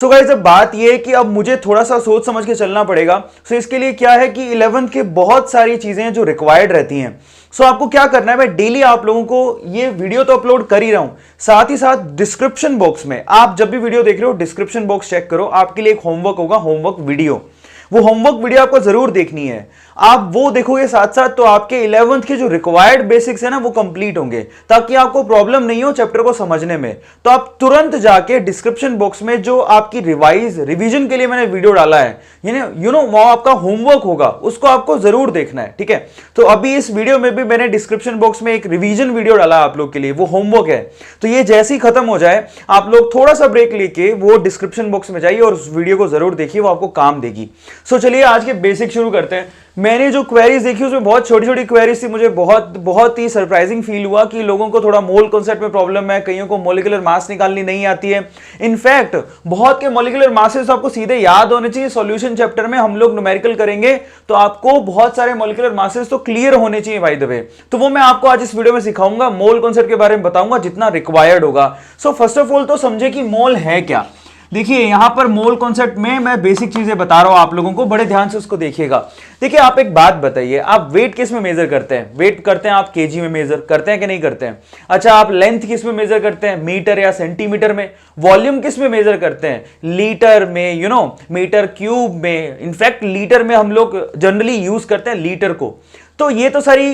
तो गाइस अब बात यह है कि अब मुझे थोड़ा सा सोच समझ के चलना पड़ेगा। सो इसके लिए क्या है कि 11th के बहुत सारी चीजें जो रिक्वायर्ड रहती हैं। सो आपको क्या करना है, मैं डेली आप लोगों को ये वीडियो तो अपलोड कर ही रहा हूं, साथ ही साथ डिस्क्रिप्शन बॉक्स में आप जब भी वीडियो देख रहे हो डिस्क्रिप्शन बॉक्स चेक करो, आपके लिए एक होमवर्क होगा, होमवर्क वीडियो। वो होमवर्क वीडियो आपको जरूर देखनी है। आप वो देखोगे साथ साथ तो आपके 11th के जो रिक्वायर्ड बेसिक्स है ना वो कंप्लीट होंगे, ताकि आपको प्रॉब्लम नहीं हो चैप्टर को समझने में। तो आप तुरंत जाके डिस्क्रिप्शन बॉक्स में जो आपकी रिवीजन के लिए मैंने वीडियो डाला है, वो आपका होमवर्क होगा, उसको आपको जरूर देखना है, ठीक है। तो अभी इस वीडियो में भी मैंने डिस्क्रिप्शन बॉक्स में एक रिवीजन वीडियो डाला आप लोग के लिए, वो होमवर्क है। तो ये जैसे ही खत्म हो जाए आप लोग थोड़ा सा ब्रेक लेके वो डिस्क्रिप्शन बॉक्स में जाइए और उस वीडियो को जरूर देखिए, वो आपको काम देगी। सो चलिए आज के बेसिक शुरू करते हैं। मैंने जो क्वेरीज देखी उसमें बहुत छोटी छोटी क्वेरीज थी, मुझे बहुत ही सरप्राइजिंग फील हुआ कि लोगों को थोड़ा मोल कॉन्सेप्ट में प्रॉब्लम है, कईयों को मॉलिक्यूलर मास निकालनी नहीं आती है। इनफैक्ट बहुत के मॉलिक्यूलर मासेस आपको सीधे याद होने चाहिए। सॉल्यूशन चैप्टर में हम लोग न्यूमेरिकल करेंगे तो आपको बहुत सारे मॉलिक्यूलर मासेस तो क्लियर होने चाहिए बाय द वे। तो वो मैं आपको आज इस वीडियो में सिखाऊंगा, मोल कॉन्सेप्ट के बारे में बताऊंगा जितना रिक्वायर्ड होगा। सो फर्स्ट ऑफ ऑल तो समझे कि मोल है क्या। देखिए यहां पर मोल कॉन्सेप्ट में मैं बेसिक चीजें बता रहा हूं आप लोगों को, बड़े ध्यान से उसको देखिएगा। देखिए आप एक बात बताइए, आप वेट किस में मेजर करते हैं? वेट करते हैं आप केजी में मेजर करते हैं कि नहीं करते हैं? अच्छा, आप लेंथ किस में मेजर करते हैं? मीटर या सेंटीमीटर में। वॉल्यूम किस में मेजर करते हैं? लीटर में, मीटर क्यूब में। इनफैक्ट लीटर में हम लोग जनरली यूज करते हैं लीटर को। तो ये तो सारी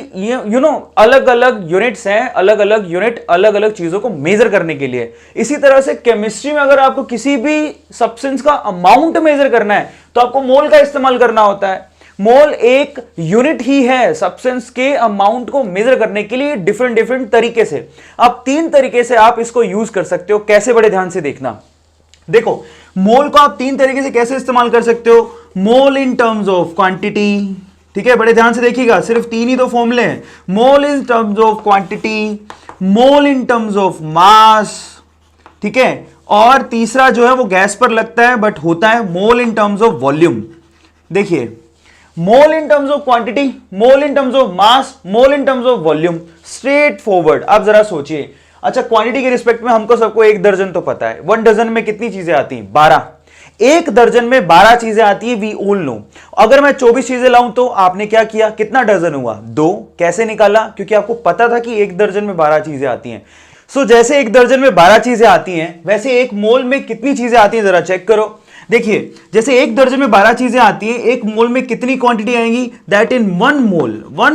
अलग अलग यूनिट्स हैं, अलग अलग यूनिट अलग अलग चीजों को मेजर करने के लिए। इसी तरह से केमिस्ट्री में अगर आपको किसी भी सब्सटेंस का अमाउंट मेजर करना है तो आपको मोल का इस्तेमाल करना होता है। मोल एक यूनिट ही है सब्सटेंस के अमाउंट को मेजर करने के लिए, डिफरेंट डिफरेंट तरीके से। अब 3 तरीके से आप इसको यूज कर सकते हो। कैसे? बड़े ध्यान से देखना। देखो मोल को आप 3 तरीके से कैसे इस्तेमाल कर सकते हो। मोल इन टर्म्स ऑफ क्वांटिटी, ठीक है, बड़े ध्यान से देखिएगा, सिर्फ 3 ही तो फॉर्मूले हैं। Mole in terms of quantity, mole in terms of mass, ठीक है, और तीसरा जो है वो गैस पर लगता है बट होता है mole in terms of volume. देखिए mole in terms of quantity, mole in terms of mass, mole in terms of volume, straightforward. आप जरा सोचिए। अच्छा, क्वांटिटी के रिस्पेक्ट में हमको सबको 1 दर्जन तो पता है। 1 डजन में कितनी चीजें आती हैं? 12। 1 दर्जन में 12 चीजें आती है, वी ऑल नो। अगर मैं 24 चीजें लाऊं तो आपने क्या किया? कितना डजन हुआ? 2। कैसे निकाला? क्योंकि आपको पता था कि 1 दर्जन में 12 चीजें आती हैं। सो जैसे 1 दर्जन में 12 चीजें आती हैं, वैसे 1 मोल में कितनी चीजें आती हैं? जरा चेक करो। देखिए जैसे 1 दर्जन में 12 चीजें आती हैं, 1 मोल में कितनी क्वांटिटी आएंगी? That in 1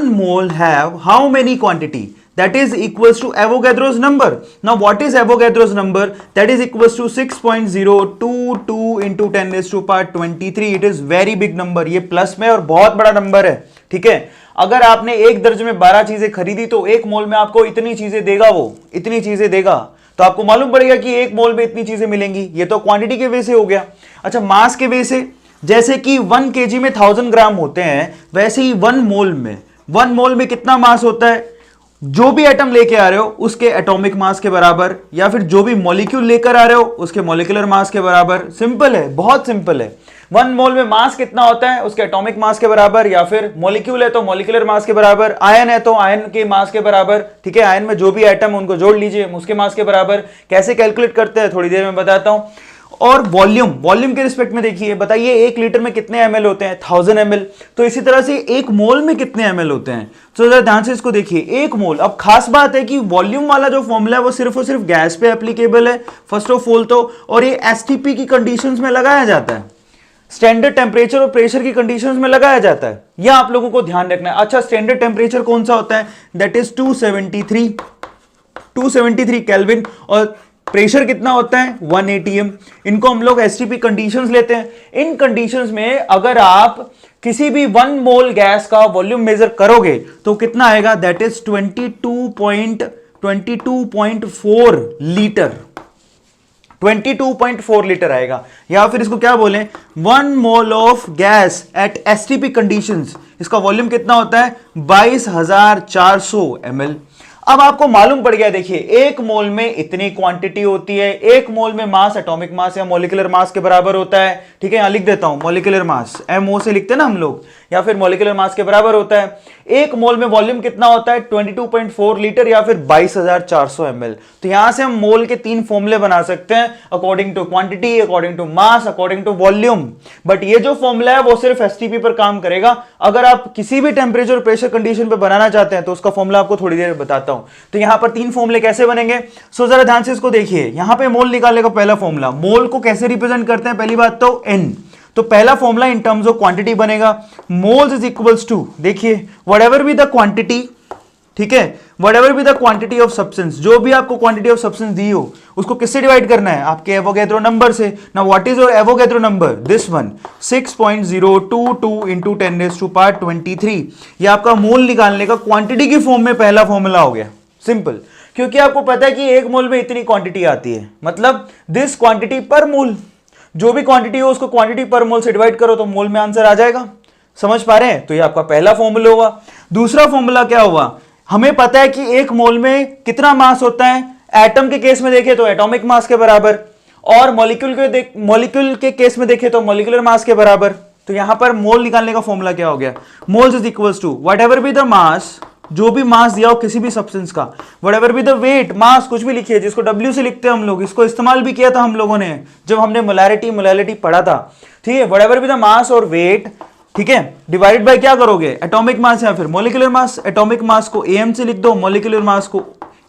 mole have how many quantity? That is equals to Avogadro's number. Now what is Avogadro's number? That is equals to 6.022 into 10 raised to power 23. It is very big number. ये plus में और बहुत बड़ा number है, ठीक है। अगर आपने 1 दर्जन में 12 चीजें खरीदी तो 1 मोल में आपको इतनी चीजें देगा, वो इतनी चीजें देगा। तो आपको मालूम पड़ेगा कि 1 मोल में इतनी चीजें मिलेंगी। ये तो क्वांटिटी के वे से हो गया। अच्छा, मास के वे से, जैसे कि 1 kg में 1000 ग्राम होते हैं, वैसे ही 1 मोल में कितना मास होता है? जो भी एटम लेके आ रहे हो उसके एटॉमिक मास के बराबर, या फिर जो भी मॉलिक्यूल लेकर आ रहे हो उसके मॉलिक्यूलर मास के बराबर। सिंपल है, बहुत सिंपल है। 1 मोल में मास कितना होता है? उसके एटॉमिक मास के बराबर, या फिर मॉलिक्यूल है तो मॉलिक्यूलर मास के बराबर, आयन है तो आयन के मास के बराबर, ठीक है। आयन में जो भी एटम उनको जोड़ लीजिए, उसके मास के बराबर। कैसे कैलकुलेट करते हैं थोड़ी देर में बताता हूं। और वॉल्यूम के रिस्पेक्ट में देखिए, बताइए 1 लीटर में कितने ml होते हैं? 1000 ml। तो इसी तरह से 1 मोल में कितने ml होते हैं? तो जरा ध्यान से इसको देखिए, 1 मोल। अब खास बात है कि वॉल्यूम वाला जो फॉर्मूला है वो सिर्फ और सिर्फ गैस पे एप्लीकेबल है फर्स्ट ऑफ ऑल तो, और ये एसटीपी की कंडीशंस में लगाया जाता है, स्टैंडर्ड टेम्परेचर और प्रेशर की कंडीशंस में लगाया जाता है। यह आप लोगों को ध्यान रखना है। अच्छा, स्टैंडर्ड टेम्परेचर कौन सा होता है? दैट इज 273 केल्विन, और प्रेशर कितना होता है? 1 atm। इनको हम लोग एसटीपी कंडीशंस लेते हैं। इन कंडीशंस में अगर आप किसी भी 1 मोल गैस का वॉल्यूम मेजर करोगे तो कितना आएगा? That is 22.4 litre. 22.4 लीटर आएगा। या फिर इसको क्या बोलें? 1 mole of gas at STP conditions, इसका वॉल्यूम कितना होता है? 22,400 ml। अब आपको मालूम पड़ गया। देखिए 1 मोल में इतनी क्वांटिटी होती है। 1 मोल में मास एटॉमिक मास या मॉलिक्यूलर मास के बराबर होता है, ठीक है। यहां लिख देता हूं मॉलिक्यूलर मास, MO से लिखते हैं ना हम लोग, या फिर मॉलिक्यूलर मास के बराबर होता है। एक मोल में वॉल्यूम कितना होता है 22.4 लीटर या फिर 22,400 ml। तो यहां से हम मोल के 3 फॉर्मूले बना सकते हैं, according to quantity, according to mass, according to volume. But ये जो फॉर्मूला है वो सिर्फ एसटीपी पर काम करेगा। अगर आप किसी भी टेम्परेचर प्रेशर कंडीशन पे बनाना चाहते हैं तो उसका फॉर्मूला आपको थोड़ी देर बताता हूं। तो यहां पर 3 फॉर्मूले कैसे बनेंगे, सो जरा ध्यान से इसको देखिए। यहां पे मोल निकालने का पहला फॉर्मूला, मोल को कैसे रिप्रेजेंट करते हैं, पहली बात तो एन। तो पहला formula in terms of quantity बनेगा, मोल्स इज इक्वल्स टू, देखिए व्हाटएवर बी द क्वांटिटी, ठीक है, whatever be the quantity of substance, जो भी आपको क्वांटिटी ऑफ सब्सटेंस दी हो उसको किससे डिवाइड करना है, आपके एवोगैड्रो नंबर से। Now what is your Avogadro number, this one 6.022 into 10⁻23। ये आपका मोल निकालने का क्वांटिटी की फॉर्म में पहला फॉर्मूला हो गया, सिंपल। क्योंकि आपको पता है कि एक मोल में इतनी क्वांटिटी आती है, मतलब दिस क्वांटिटी पर मोल, जो भी क्वांटिटी हो उसको क्वांटिटी पर मोल से डिवाइड करो तो मोल में आंसर आ जाएगा। समझ पा रहे हैं, तो ये आपका पहला फॉर्मूला हुआ। दूसरा फॉर्मूला क्या हुआ, हमें पता है कि एक मोल में कितना मास होता है, एटम के केस में देखें तो एटॉमिक मास के बराबर, और मॉलिक्यूल के केस में देखें तो मॉलिक्यूलर मास के बराबर। तो यहां पर मोल निकालने का फॉर्मूला क्या हो गया, moles is equals to whatever be the mass, जो भी मास दिया हो किसी भी सब्सटेंस का, whatever be the weight, mass कुछ भी लिखिए, जिसको W से लिखते हैं हम लोग, इसको इस्तेमाल भी किया था हम लोगों ने जब हमने मोलैरिटी पढ़ा था, ठीक है। व्हाटएवर बी द मास और वेट, ठीक है, डिवाइडेड बाय क्या करोगे, एटॉमिक मास या फिर मॉलिक्यूलर मास। एटॉमिक मास को AM से लिख दो, मॉलिक्यूलर मास को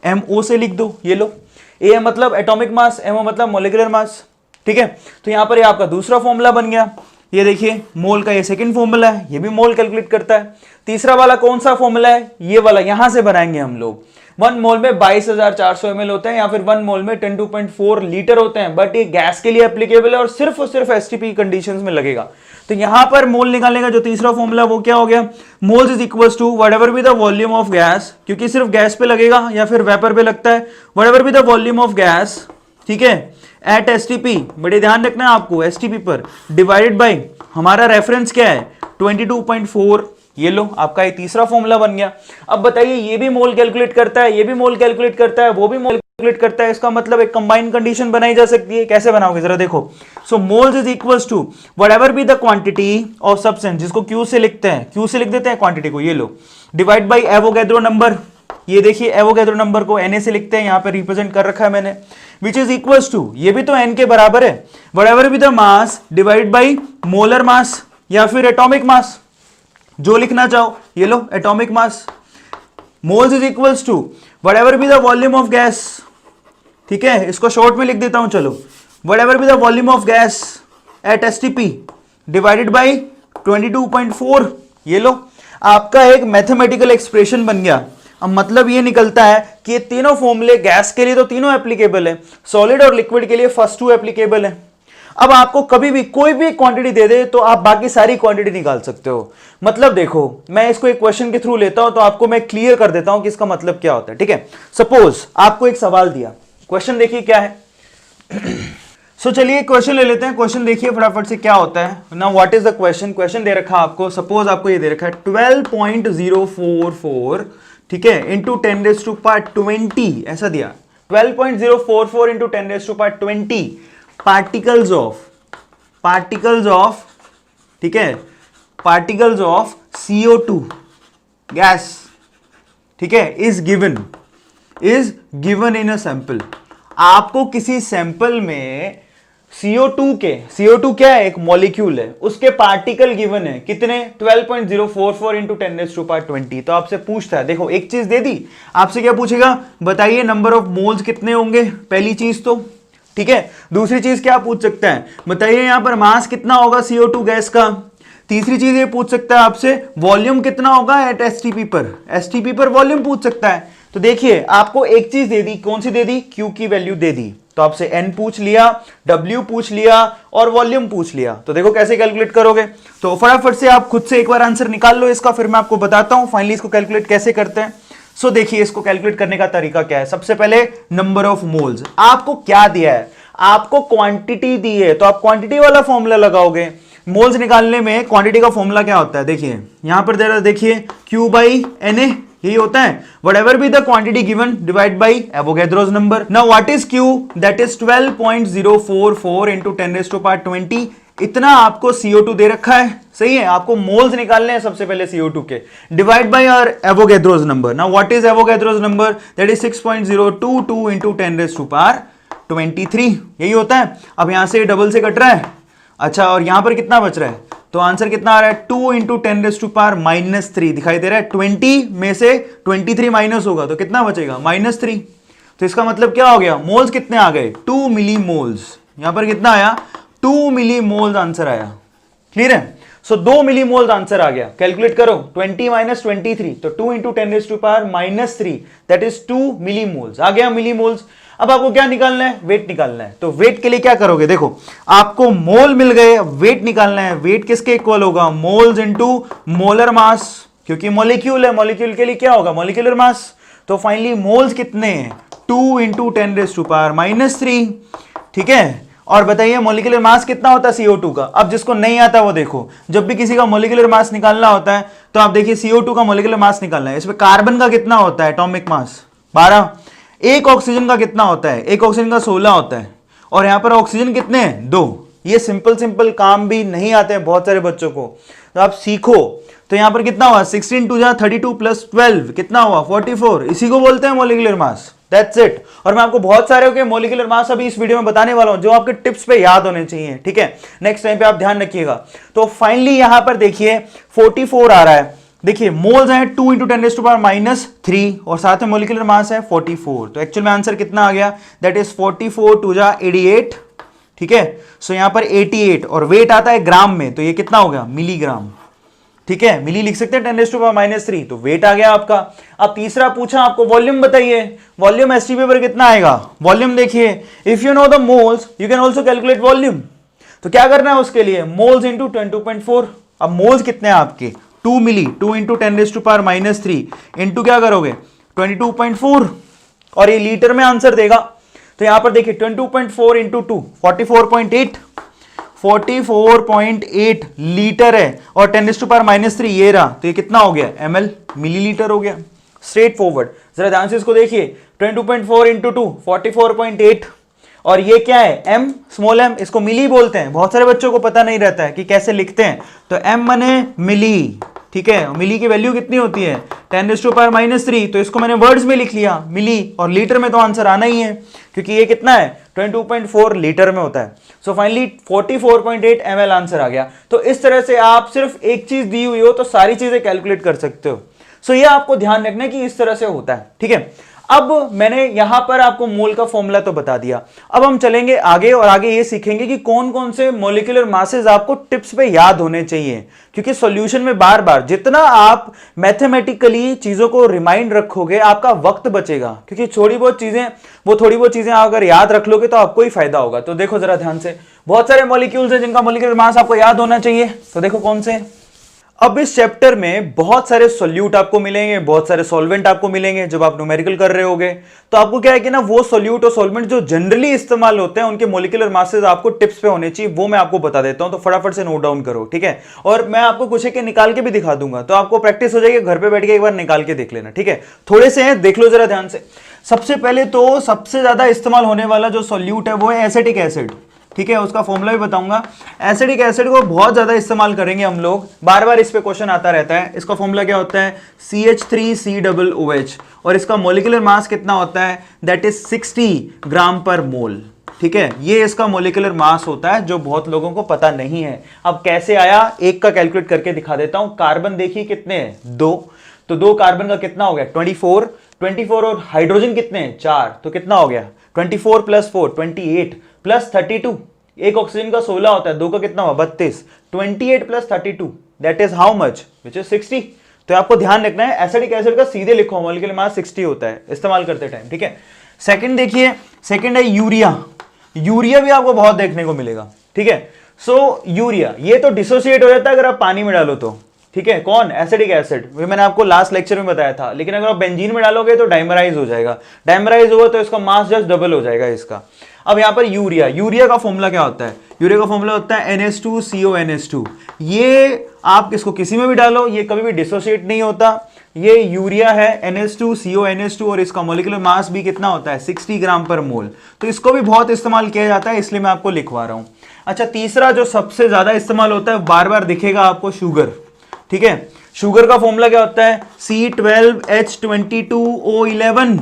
MO से लिख दो, ये लो, AM मतलब एटॉमिक मास, MO मतलब मॉलिक्यूलर मास, ठीक है। तो यहां पर ये आपका दूसरा फॉर्मूला बन गया। ये देखिए मोल का ये सेकंड फॉर्मूला है, ये भी मोल कैलकुलेट करता है। तीसरा वाला कौन सा फॉर्मूला है, ये वाला, यहां से बनाएंगे हम लोग। 1 मोल में 22,400 ml होते हैं या फिर 1 मोल में 10.4 लीटर होते हैं, बट ये गैस के लिए एप्लीकेबल है और सिर्फ एसटीपी कंडीशंस में लगेगा। तो यहां पर मोल निकालने का जो तीसरा फॉर्मूला वो क्या हो गया, moles is equals to whatever be the volume of gas, क्योंकि सिर्फ गैस पे लगेगा या फिर वेपर पे लगता है, whatever be the volume of gas, ठीक है, एट एसटीपी, बड़े ध्यान रखना है आपको एसटीपी पर, डिवाइडेड बाय हमारा रेफरेंस क्या है 22.4। ये लो आपका ये तीसरा फॉर्मूला बन गया। अब बताइए, ये भी मोल कैलकुलेट करता है, ये भी मोल कैलकुलेट करता है, वो भी मोल कैलकुलेट करता है, इसका मतलब एक कंबाइंड कंडीशन बनाई जा सकती है। कैसे बनाओगे जरा देखो, so moles is equals to whatever be the quantity of substance, जिसको क्यू से लिखते हैं, क्यू से लिख देते हैं क्वांटिटी को, ये लो, डिवाइड बाय एवोगैड्रो नंबर। ये देखिए एवोगैड्रो नंबर को Na से लिखते हैं, यहां पे रिप्रेजेंट कर रखा है मैंने, विच इज इक्वल्स टू, ये भी तो n के बराबर है, whatever be the mass divide by molar mass या फिर एटॉमिक मास, जो लिखना चाहो, ये लो atomic mass. Moles is equals to whatever be the volume of gas, ठीक है, इसको शॉर्ट में लिख देता हूं, चलो, whatever be the volume of gas at STP divided by 22.4। ये लो आपका एक मैथमेटिकल एक्सप्रेशन बन गया। अब मतलब ये निकलता है कि ये तीनों फॉर्मूले गैस के लिए तो तीनों एप्लीकेबल है, सॉलिड और लिक्विड के लिए फर्स्ट 2 एप्लीकेबल है। अब आपको कभी भी कोई भी क्वांटिटी दे दे तो आप बाकी सारी क्वांटिटी निकाल सकते हो। मतलब देखो, मैं इसको एक क्वेश्चन के थ्रू लेता हूं तो आपको मैं क्लियर कर देता हूं कि इसका मतलब क्या होता है, ठीक है। सपोज आपको एक सवाल दिया, क्वेश्चन देखिए क्या है। सो चलिए क्वेश्चन ले लेते हैं, क्वेश्चन देखिए फटाफट से क्या होता है ना। What is the question, question दे रखा आपको, सपोज आपको ये दे रखा है 12.044, ठीक है, इंटू 10⁻20 ऐसा दिया, 12.044 इंटू 10⁻20 पार्टिकल्स ऑफ, ठीक है, पार्टिकल्स ऑफ CO2 गैस, ठीक है, is given in a sample. आपको किसी सैंपल में CO2 क्या है, एक मॉलिक्यूल है, उसके पार्टिकल गिवन है, कितने 12.044 इंटू 10⁻20। तो आपसे पूछता है, देखो एक चीज दे दी, आपसे क्या पूछेगा, बताइए नंबर ऑफ मोल्स कितने होंगे, पहली चीज तो, ठीक है। दूसरी चीज क्या पूछ सकता है, बताइए यहां पर मास कितना होगा CO2 गैस का। तीसरी चीज ये पूछ सकता है आपसे, वॉल्यूम कितना होगा एट एसटीपी पर वॉल्यूम पूछ सकता है। तो देखिए आपको एक चीज दे दी, कौन सी दे दी, Q की वैल्यू दे दी, तो आपसे N पूछ लिया, W पूछ लिया और वॉल्यूम पूछ लिया। तो देखो कैसे कैलकुलेट करोगे, तो फटाफट से आप खुद से एक बार आंसर निकाल लो इसका, फिर मैं आपको बताता हूं फाइनली इसको कैलकुलेट कैसे करते हैं। सो देखिए इसको कैलकुलेट करने का तरीका क्या है। सबसे पहले नंबर ऑफ मोल्स, आपको क्या दिया है, आपको क्वांटिटी दी है, तो आप क्वांटिटी वाला फॉर्मूला लगाओगे। मोल्स निकालने में क्वांटिटी का फॉर्मूला क्या होता है, देखिए यहां पर दे रहा, देखिए Q/Na, यही होता है, whatever be the quantity given divide by Avogadro's number. Now what is Q, that is 12.044 into 10⁻20 इतना आपको CO2 दे रखा है, सही है, आपको मोल्स निकालने हैं सबसे पहले CO2 के, डिवाइड बाय और Avogadro's number. Now what is Avogadro's number? That is 6.022 into 10⁻23, यही होता है। अब यहां से डबल से कट रहा है, अच्छा, और यहां पर कितना बच रहा है? तो आंसर कितना आ रहा है? 2 इंटू 10⁻³ दिखाई दे रहा है। 20 में से 23 माइनस होगा तो कितना बचेगा? -3। तो इसका मतलब क्या हो गया? मोल्स कितने आ गए? 2 मिली मोल्स। यहां पर कितना आया? 2 मिली मोल्स आंसर आया। क्लियर है? सो 2 मिली मोल्स आंसर आ गया। कैलकुलेट करो, 20 माइनस 23, तो 2 into 10⁻³ that is 2 milli moles आ गया, मिली मोल्स। अब आपको क्या निकालना है? वेट निकालना है। तो वेट के लिए क्या करोगे? देखो, आपको मोल मिल गए, वेट निकालना है। वेट किसके इक्वल होगा? मोल्स इंटू मोलर मास, क्योंकि मॉलिक्यूल है, मॉलिक्यूल के लिए क्या होगा? Molecular mass. तो फाइनली मोल्स कितने हैं? 2 इंटू 10⁻³ ठीक है। और बताइए मॉलिक्यूलर मास कितना होता है CO2 का? अब जिसको नहीं आता वो देखो, जब भी किसी का मॉलिक्यूलर मास निकालना होता है तो आप देखिए CO2 का मॉलिक्यूलर मास निकालना है। इसमें कार्बन का कितना होता है? Atomic mass 12। एक ऑक्सीजन का कितना होता है? एक ऑक्सीजन का 16 होता है। और यहां पर ऑक्सीजन कितने हैं? 2। ये सिंपल काम भी नहीं आते हैं बहुत सारे बच्चों को, तो आप सीखो। तो यहां पर कितना हुआ? 16 2 32 प्लस 12 कितना हुआ? 44। इसी को बोलते हैं मॉलिक्यूलर मास। That's it. और मैं आपको बहुत सारे के मॉलिक्यूलर मास अभी इस वीडियो में बताने वाला हूं जो आपके टिप्स पे याद होने चाहिए, ठीक है। नेक्स्ट टाइम पे आप ध्यान रखिएगा। तो फाइनली यहां पर देखिए 44 आ रहा है। देखिए मोल्स हैं 2 इंटू 10⁻³ और साथ में मॉलिक्यूलर मास है 44। तो एक्चुअल में आंसर कितना आ गया? दैट इज 44 2 88, ठीक है। सो यहां पर 88 और वेट आता है ग्राम में, तो ये कितना हो गया? मिलीग्राम, ठीक है। मिली लिख सकते हैं 10⁻³ तो वेट आ गया आपका। अब तीसरा पूछा आपको वॉल्यूम बताइए। वॉल्यूम एसटीपी पर कितना आएगा? वॉल्यूम देखिए, if you know the moles you can also calculate volume. तो क्या करना है उसके लिए? Moles into 22.4। अब मोल्स कितने हैं आपके? 2 मिली, 2 इंटू 10⁻³ इंटू क्या करोगे? 22.4 और ये लीटर में आंसर देगा। तो यहां पर देखिए 22.4 इंटू 2 44.8, 44.8 लीटर है और 10⁻³ ये रहा, तो ये कितना हो गया? ml, मिलीलीटर हो गया। Straight forward. जरा ध्यान से इसको देखिए, 22.4 इंटू 2 44.8 और ये क्या है? m, स्मॉल m, इसको मिली बोलते हैं। बहुत सारे बच्चों को पता नहीं रहता है कि कैसे लिखते हैं। तो m मने मिली, ठीक है। मिली की वैल्यू कितनी होती है? 10⁻³ तो इसको मैंने वर्ड्स में लिख लिया मिली, और लीटर में तो आंसर आना ही है क्योंकि ये कितना है? 22.4 लीटर में होता है। सो फाइनली 44.8 ml आंसर आ गया। तो इस तरह से आप सिर्फ एक चीज दी हुई हो तो सारी चीजें कैलकुलेट कर सकते हो। सो ये आपको ध्यान रखना है कि इस तरह से होता है, ठीक है। अब मैंने यहां पर आपको मोल का फॉर्मूला तो बता दिया। अब हम चलेंगे आगे और आगे ये सीखेंगे कि कौन कौन से मॉलिक्यूलर मासेस आपको टिप्स पे याद होने चाहिए, क्योंकि सॉल्यूशन में बार बार जितना आप मैथमेटिकली चीजों को रिमाइंड रखोगे आपका वक्त बचेगा, क्योंकि थोड़ी बहुत चीजें अगर याद रख लोगे तो आपको ही फायदा होगा। तो देखो जरा ध्यान से, बहुत सारे मॉलिक्यूल्स हैं जिनका मॉलिक्यूलर मास आपको याद होना चाहिए। तो देखो कौन से। अब इस चैप्टर में बहुत सारे सॉल्यूट आपको मिलेंगे, बहुत सारे सॉल्वेंट आपको मिलेंगे। जब आप न्यूमेरिकल कर रहे होगे तो आपको क्या है कि ना वो सॉल्यूट और सॉल्वेंट जो जनरली इस्तेमाल होते हैं उनके मॉलिक्यूलर मासेस आपको टिप्स पे होने चाहिए, वो मैं आपको बता देता हूं। तो फटाफट से नोट डाउन करो, ठीक है। और मैं आपको कुछ एक निकाल के भी दिखा दूंगा, तो आपको प्रैक्टिस हो जाएगी। घर पे बैठ के एक बार निकाल के देख लेना, ठीक है। थोड़े से हैं, देख लो जरा ध्यान से। सबसे पहले तो सबसे ज्यादा इस्तेमाल होने वाला जो सॉल्यूट है वो है एसिटिक एसिड, ठीक है। उसका फॉर्मूला भी बताऊंगा। एसिडिक एसिड को बहुत ज्यादा इस्तेमाल करेंगे हम लोग, बार बार इस पे क्वेश्चन आता रहता है। इसका फॉर्मूला क्या होता है? CH3COOH और इसका मॉलिक्यूलर मास कितना होता है? दैट इज 60 ग्राम पर मोल, ठीक है। ये इसका मॉलिक्यूलर मास होता है जो बहुत लोगों को पता नहीं है। अब कैसे आया, एक का कैलकुलेट करके दिखा देता हूं। कार्बन देखिए कितने हैं? 2, तो 2 कार्बन का कितना हो गया? 24 और हाइड्रोजन कितने हैं? 4, तो कितना हो गया? 24 प्लस 4 28 प्लस 32, एक ऑक्सीजन का 16 होता है, 2 का कितना हुआ? 32, 28 plus 32 that is how much? Which is 60। तो आपको ध्यान रखना है एसिडिक एसिड का सीधे लिखो, मॉलिक्यूलर मास 60 होता है इस्तेमाल करते टाइम, ठीक है। सेकंड देखिए, सेकंड है यूरिया। यूरिया भी आपको बहुत देखने को मिलेगा, ठीक है। सो यूरिया ये तो डिसोसिएट हो जाता है अगर आप पानी में डालो तो, ठीक है। कौन? एसिडिक एसिड, वही मैंने आपको लास्ट लेक्चर में बताया था। लेकिन अगर आप बेंजीन में डालोगे तो डाइमराइज हो जाएगा। डाइमराइज हुआ तो इसका मास जस्ट डबल हो जाएगा इसका। अब यहां पर यूरिया का फॉर्मूला क्या होता है? यूरिया का फॉर्मूला होता है NH2CONH2। ये आप इसको किसी में भी डालो, ये कभी भी डिसोसिएट नहीं होता। ये यूरिया है NH2CONH2 और इसका मॉलिक्यूलर मास भी कितना होता है? 60 ग्राम पर मोल। तो इसको भी बहुत इस्तेमाल किया जाता है, इसलिए मैं आपको लिखवा रहा हूं। अच्छा, तीसरा जो सबसे ज्यादा इस्तेमाल होता है, बार बार दिखेगा आपको, शुगर। ठीक है, शुगर का फॉर्मूला क्या होता है? C12H22O11।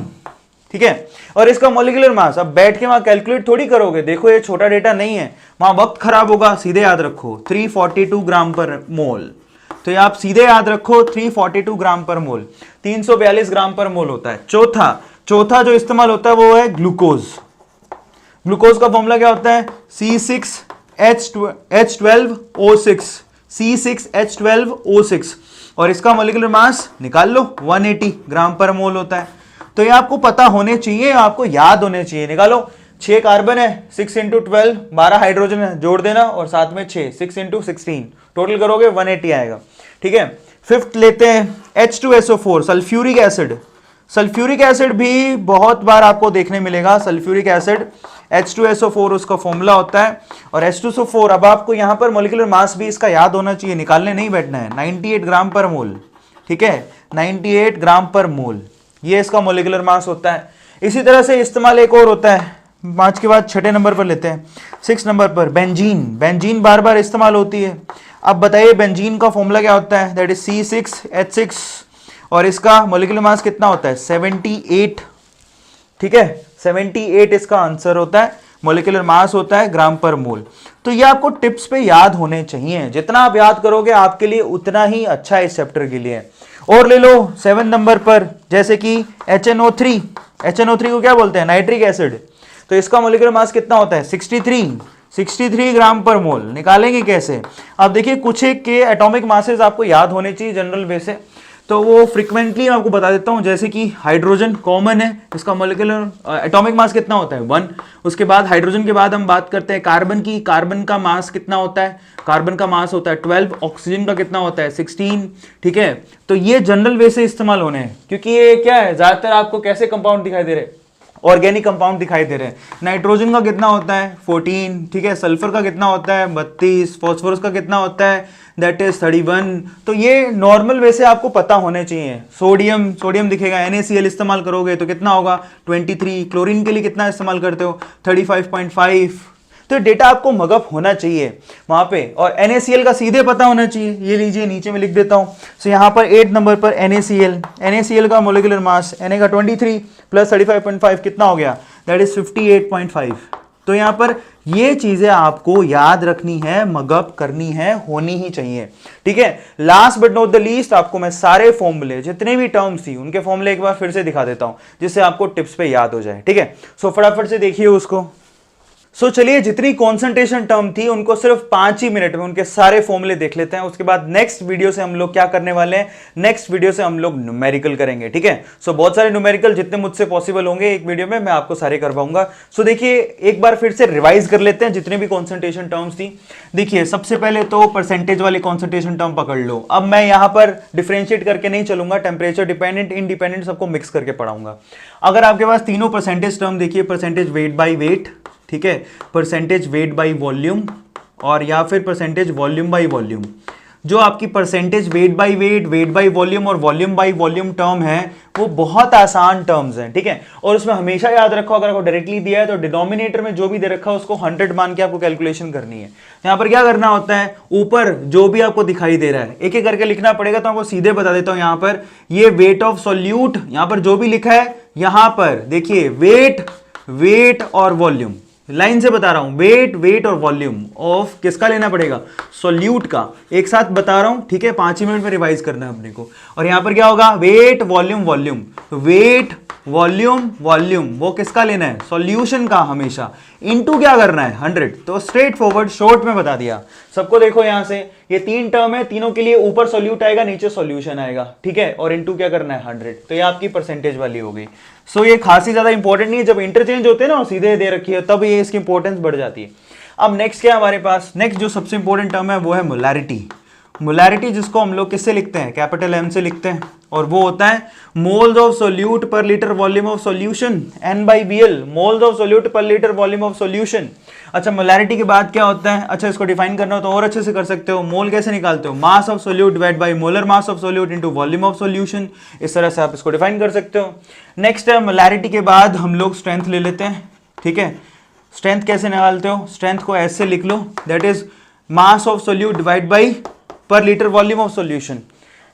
ठीक है, और इसका मॉलिक्यूलर मास, अब बैठ के वहां कैलकुलेट थोड़ी करोगे, देखो ये छोटा डेटा नहीं है, वहां वक्त खराब होगा, सीधे याद रखो 342 ग्राम पर मोल। तो ये आप सीधे याद रखो 342 ग्राम पर मोल, 342 ग्राम पर मोल होता है। चौथा जो इस्तेमाल होता है वो है ग्लूकोज। ग्लूकोज का फॉर्मूला क्या होता है? C6H12O6, C6H12O6, और इसका मॉलिक्यूलर मास निकाल लो, 180 ग्राम पर मोल होता है। तो ये आपको पता होने चाहिए, आपको याद होने चाहिए। निकालो, 6 कार्बन है, 6 इंटू 12, 12 हाइड्रोजन है, जोड़ देना, और साथ में 6 इंटू 16, टोटल करोगे 180 आएगा। ठीक है, फिफ्थ लेते हैं H2SO4, sulphuric acid. Sulphuric acid भी बहुत बार आपको देखने मिलेगा, सल्फ्यूरिक एसिड H2SO4 उसका फॉर्मूला होता है। और H2SO4, अब आपको यहां पर मॉलिक्यूलर मास भी इसका याद होना चाहिए, निकालने नहीं बैठना है, 98 ग्राम पर मोल। ठीक है, 98 ग्राम पर मोल, ये इसका मॉलिक्यूलर मास होता है। इसी तरह से इस्तेमाल एक और होता है, 5 के बाद 6 नंबर पर लेते हैं, 6 नंबर पर बेंजीन। बेंजीन बार बार इस्तेमाल होती है। अब बताइए बेंजीन का फॉर्मूला क्या होता है? दैट इज C6H6, और इसका मॉलिक्यूलर मास कितना होता है? 78। ठीक है, 78 इसका आंसर होता है, मॉलिक्यूलर मास होता है ग्राम पर मोल। तो ये आपको टिप्स पे याद होने चाहिए, जितना आप याद करोगे आपके लिए उतना ही अच्छा है इस चैप्टर के लिए। और ले लो 7 नंबर पर, जैसे कि HNO3। HNO3 को क्या बोलते हैं? Nitric acid. तो इसका मॉलिक्यूलर मास कितना होता है? 63 ग्राम पर मोल। निकालेंगे कैसे? अब देखिए, कुछ एक के एटॉमिक मासेस आपको याद होने चाहिए जनरल वे से, तो वो फ्रीक्वेंटली मैं आपको बता देता हूं। जैसे कि हाइड्रोजन कॉमन है, इसका मॉलिक्यूलर एटॉमिक मास कितना होता है? 1। उसके बाद हाइड्रोजन के बाद हम बात करते हैं कार्बन की। कार्बन का मास कितना होता है? कार्बन का मास होता है 12। ऑक्सीजन का कितना होता है? 16। ठीक है, तो ये जनरल वे से इस्तेमाल होने हैं, क्योंकि ये क्या है, ज्यादातर आपको कैसे कंपाउंड दिखाई दे रहे हैं? ऑर्गेनिक कंपाउंड दिखाई दे रहे हैं। नाइट्रोजन का कितना होता है? 14। ठीक है, सल्फर का कितना होता है? 32। फास्फोरस का कितना होता है? That is 31। तो ये नॉर्मल वैसे आपको पता होने चाहिए। सोडियम दिखेगा, NaCl इस्तेमाल करोगे तो कितना होगा? 23। क्लोरीन के लिए कितना इस्तेमाल करते हो? 35.5। तो डेटा आपको मगअप होना चाहिए वहां पे, और NaCl का सीधे पता होना चाहिए। ये लीजिए, नीचे में लिख देता हूं। सो यहां पर 8 नंबर पर NaCl का मोलिकुलर मास, Na का 23 प्लस 35.5 कितना हो गया? That is 58.5। तो यहां पर ये चीजें आपको याद रखनी है, मगअप करनी है, होनी ही चाहिए। ठीक है, last but not the least, आपको मैं सारे फॉर्मूले, जितने भी टर्म्स थी उनके फॉर्मूले एक बार फिर से दिखा देता हूं, जिससे आपको टिप्स पे याद हो जाए। ठीक है, सो फटाफट से देखिए उसको। सो चलिए, जितनी कॉन्सेंट्रेशन टर्म थी उनको सिर्फ 5 ही मिनट में उनके सारे फॉर्मूले देख लेते हैं। उसके बाद नेक्स्ट वीडियो से हम लोग क्या करने वाले हैं? नेक्स्ट वीडियो से हम लोग न्यूमेरिकल करेंगे। ठीक है, सो बहुत सारे न्यूमेरिकल जितने मुझसे पॉसिबल होंगे एक वीडियो में मैं आपको सारे करवाऊंगा। सो देखिए, एक बार फिर से रिवाइज कर लेते हैं जितने भी कॉन्सेंट्रेशन टर्म्स थी। देखिए, सबसे पहले तो परसेंटेज वाले कॉन्सेंट्रेशन टर्म पकड़ लो। अब मैं यहां पर डिफरेंशिएट करके नहीं चलूंगा, टेम्परेचर डिपेंडेंट, इंडिपेंडेंट सबको मिक्स करके पढ़ाऊंगा। अगर आपके पास तीनों परसेंटेज टर्म देखिए, परसेंटेज वेट बाई वेट, ठीक है, परसेंटेज वेट बाई वॉल्यूम, और या फिर परसेंटेज वॉल्यूम बाई वॉल्यूम। जो आपकी percentage weight by wait, weight by volume और वॉल्यूम बाई वॉल्यूम टर्म है, वो बहुत आसान टर्म्स हैं। ठीक है, और उसमें हमेशा याद रखो, अगर आपको डायरेक्टली दिया है तो डिनोमिनेटर में जो भी दे रखा है उसको 100 मान के आपको कैलकुलेशन करनी है। यहां पर क्या करना होता है, ऊपर जो भी आपको दिखाई दे रहा है एक एक करके लिखना पड़ेगा। तो आपको सीधे बता देता हूं, यहां पर ये वेट ऑफ सॉल्यूट, यहां पर जो भी लिखा है, यहां पर देखिए वेट और वॉल्यूम, लाइन से बता रहा हूं, वेट और वॉल्यूम ऑफ किसका लेना पड़ेगा? सॉल्यूट का। एक साथ बता रहा हूं, ठीक है, 5 ही मिनट में रिवाइज करना है अपने को। और यहां पर क्या होगा? वेट वॉल्यूम वेट वॉल्यूम वो किसका लेना है? सॉल्यूशन का हमेशा। इनटू क्या करना है? 100। तो स्ट्रेट फॉरवर्ड शॉर्ट में बता दिया सबको। देखो यहां से ये 3 टर्म है, तीनों के लिए ऊपर सॉल्यूट आएगा, नीचे सॉल्यूशन आएगा। ठीक है, और इनटू क्या करना है? 100। तो ये आपकी परसेंटेज वाली हो गई। सो ये खासी ज्यादा इंपॉर्टेंट नहीं है, जब इंटरचेंज होते हैं ना और सीधे दे रखी है तब ये इसकी इंपॉर्टेंस बढ़ जाती है। अब नेक्स्ट क्या है हमारे पास? नेक्स्ट जो सबसे इंपॉर्टेंट टर्म है वो है मोलैरिटी। मोलैरिटी जिसको हम लोग किससे लिखते हैं? कैपिटल M से लिखते हैं, और वो होता है मोल्स ऑफ सोल्यूट पर litre volume of solution, N/Bl, moles of solute पर लीटर वॉल्यूम ऑफ सॉल्यूशन। अच्छा, मोलैरिटी के बाद क्या होता है? अच्छा, इसको डिफाइन करना हो तो और अच्छे से कर सकते हो। मोल कैसे निकालते हो? मास of solute divide by molar mass of solute into volume of solution. इस तरह से आप इसको डिफाइन कर सकते हो। नेक्स्ट है मोलैरिटी के बाद हम लोग स्ट्रेंथ ले लेते हैं। ठीक है, स्ट्रेंथ कैसे निकालते हो, स्ट्रेंथ को ऐसे लिख लो, that is mass of solute divide by पर लीटर वॉल्यूम ऑफ सॉल्यूशन।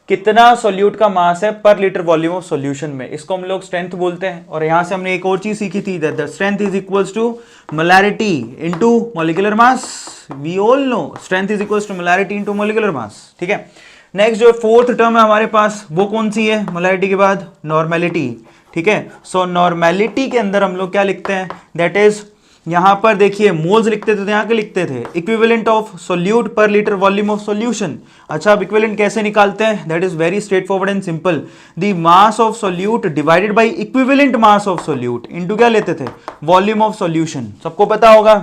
कितना सोल्यूट का मास है पर लीटर वॉल्यूम ऑफ सॉल्यूशन में, इसको हम लोग स्ट्रेंथ बोलते हैं। और यहां से हमने एक और चीज सीखी थी, that the strength is equals to molarity into molecular mass. We all know strength is equals to molarity into molecular mass, ठीक है। नेक्स्ट जो फोर्थ टर्म है हमारे पास वो कौन सी है, मोलैरिटी के बाद नॉर्मेलिटी, ठीक है। सो नॉर्मेलिटी के अंदर हम लोग क्या लिखते हैं, दैट इज यहां पर देखिए मोल्स लिखते थे तो यहां के लिखते थे इक्विवेलेंट ऑफ सोल्यूट पर लीटर वॉल्यूम ऑफ सॉल्यूशन। अच्छा, अब इक्विवेलेंट कैसे निकालते हैं, that is very straight forward and simple, the mass of solute divided by equivalent mass of solute into क्या लेते थे, वॉल्यूम ऑफ सॉल्यूशन। सबको पता होगा।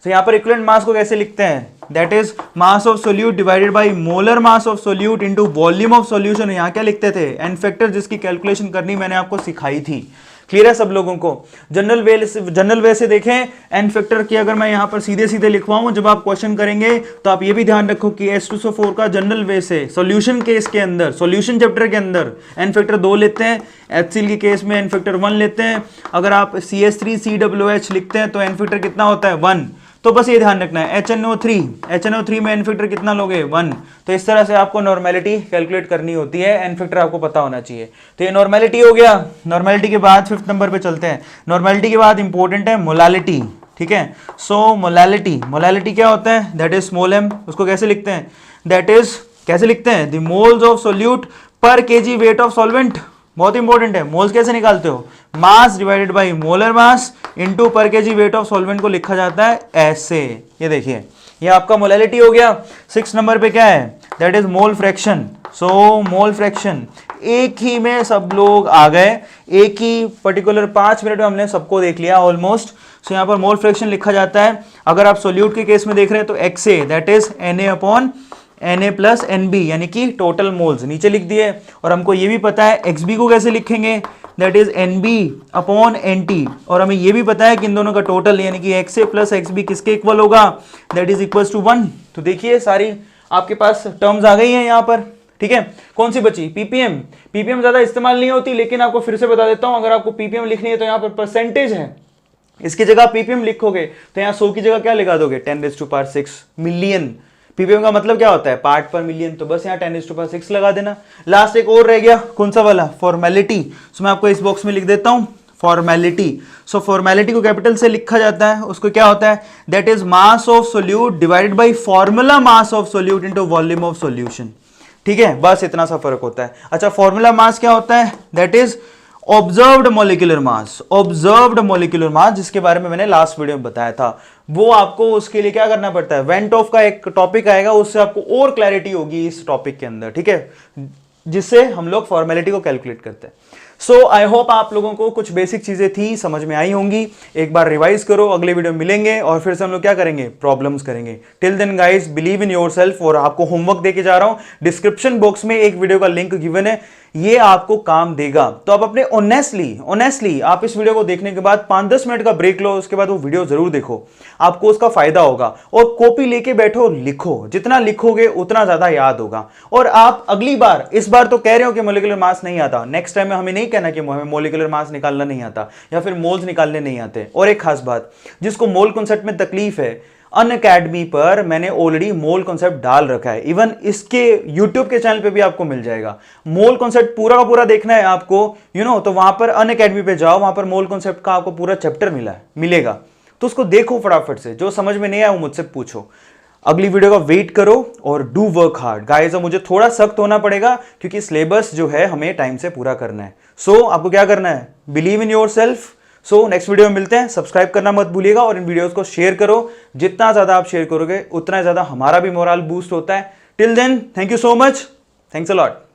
तो यहां पर इक्विवेलेंट मास को कैसे लिखते हैं, that is mass of solute divided by molar mass of solute into volume of solution. यहां क्या लिखते थे, एन फैक्टर, जिसकी कैलकुलेशन करनी मैंने आपको सिखाई थी। क्लियर है सब लोगों को। जनरल वे से देखें एन फैक्टर की अगर मैं यहां पर सीधे सीधे लिखवाऊं, जब आप क्वेश्चन करेंगे तो आप ये भी ध्यान रखो कि H2SO4 का जनरल वे से सॉल्यूशन केस के अंदर, सॉल्यूशन चैप्टर के अंदर एन फैक्टर 2 लेते हैं, HCl के केस में एन फैक्टर 1 लेते हैं। अगर आप CH3COOH लिखते हैं तो एन फैक्टर कितना होता है, 1। तो बस ये ध्यान रखना है, HNO3 में एन फैक्टर कितना लोगे, 1। तो इस तरह से आपको नॉर्मेलिटी कैलकुलेट करनी होती है, एन फैक्टर आपको पता होना चाहिए। तो ये नॉर्मेलिटी हो गया। नॉर्मेलिटी के बाद 5th नंबर पे चलते हैं। नॉर्मेलिटी के बाद इंपॉर्टेंट है मोलालिटी, ठीक है। सो मोलालिटी क्या होता है, दैट इज स्मॉल m। उसको कैसे लिखते हैं, दैट इज कैसे लिखते हैं, द मोल्स ऑफ सोल्यूट पर kg वेट ऑफ सॉल्वेंट। बहुत इंपॉर्टेंट है, मोल्स कैसे निकालते हो, mass divided by molar mass into पर केजी वेट ऑफ सॉल्वेंट को लिखा जाता है ऐसे। ये देखिए, ये आपका मोलैलिटी हो गया। 6 नंबर पे क्या है, that is mole fraction. So mole fraction, एक ही में सब लोग आ गए, एक ही पर्टिकुलर 5 मिनट में हमने सबको देख लिया ऑलमोस्ट। सो यहाँ पर मोल फ्रैक्शन लिखा जाता है, अगर आप सोल्यूट के केस में देख रहे हैं तो XA, that is Na plus NB, यानी कि टोटल मोल्स नीचे लिख दिए। और हमको ये भी पता है XB को कैसे लिखेंगे, that is NB upon NT। और हमें ये भी पता है कि इन दोनों का टोटल यानी कि XA प्लस XB किसके इक्वल होगा, दैट इज इक्वल्स टू 1। तो देखिए सारी आपके पास टर्म्स आ गई हैं यहाँ पर, ठीक है। कौन सी बची, पीपीएम ज्यादा इस्तेमाल नहीं होती, लेकिन आपको फिर से बता देता हूं, अगर आपको पीपीएम लिखनी है तो यहाँ पर परसेंटेज है, इसकी जगह पीपीएम लिखोगे तो यहाँ 100 की जगह क्या लिखा दोगे, 10⁶ मिलियन। पीपीएम का मतलब क्या होता है, पार्ट पर मिलियन, तो बस यहाँ 10⁶ लगा देना। लास्ट एक और रह गया, कौन सा वाला, फॉर्मेलिटी। सो मैं आपको इस बॉक्स में लिख देता हूं फॉर्मेलिटी। सो फॉर्मेलिटी को कैपिटल से लिखा जाता है, उसको क्या होता है, that is mass of solute divided by formula mass of solute into volume of solution, ठीक है। बस इतना सा फर्क होता है। अच्छा, फॉर्मूला मास क्या होता है, that is observed molecular mass, जिसके बारे में मैंने लास्ट वीडियो में बताया था। वो आपको उसके लिए क्या करना पड़ता है, वेंट ऑफ का एक टॉपिक आएगा, उससे आपको और क्लैरिटी होगी इस टॉपिक के अंदर, ठीक है, जिससे हम लोग फॉर्मेलिटी को कैलकुलेट करते हैं। सो आई होप आप लोगों को कुछ बेसिक चीजें थी समझ में आई होंगी। एक बार रिवाइज करो, अगले वीडियो मिलेंगे और फिर से हम लोग क्या करेंगे, प्रॉब्लम्स करेंगे। Till then guys, believe in yourself. और आपको होमवर्क देके जा रहा हूं, डिस्क्रिप्शन बॉक्स में एक वीडियो का लिंक गिवन है, ये आपको काम देगा। तो आप अपने ऑनेस्टली आप इस वीडियो को देखने के बाद 5-10 मिनट का ब्रेक लो, उसके बाद वो वीडियो जरूर देखो, आपको उसका फायदा होगा। और कॉपी लेके बैठो, लिखो, जितना लिखोगे उतना ज्यादा याद होगा। और आप अगली बार, इस बार तो कह रहे हो कि मॉलिक्यूलर मास नहीं आता, नेक्स्ट टाइम में हमें नहीं कहना कि हमें मॉलिक्यूलर मास निकालना नहीं आता या फिर मोल्स निकालने नहीं आते। और एक खास बात, जिसको मोल कॉन्सेप्ट में तकलीफ है, अनअकैडमी पर मैंने ऑलरेडी मोल कॉन्सेप्ट डाल रखा है, इवन इसके यूट्यूब के चैनल पे भी आपको मिल जाएगा। मोल कॉन्सेप्ट पूरा का पूरा देखना है आपको, तो वहां पर अनअकैडमी पे जाओ, वहां पर मोल कॉन्सेप्ट का आपको पूरा चैप्टर मिलेगा, तो उसको देखो फटाफट से। जो समझ में नहीं आया वो मुझसे पूछो। अगली वीडियो का वेट करो और डू वर्क हार्ड गाइस। मुझे थोड़ा सख्त होना पड़ेगा क्योंकि सिलेबस जो है हमें टाइम से पूरा करना है। सो आपको क्या करना है, believe in yourself. So next video में मिलते हैं। सब्सक्राइब करना मत भूलिएगा और इन वीडियोस को शेयर करो। जितना ज्यादा आप शेयर करोगे उतना ज्यादा हमारा भी मोरल बूस्ट होता है। Till then, thank you so much, thanks a lot.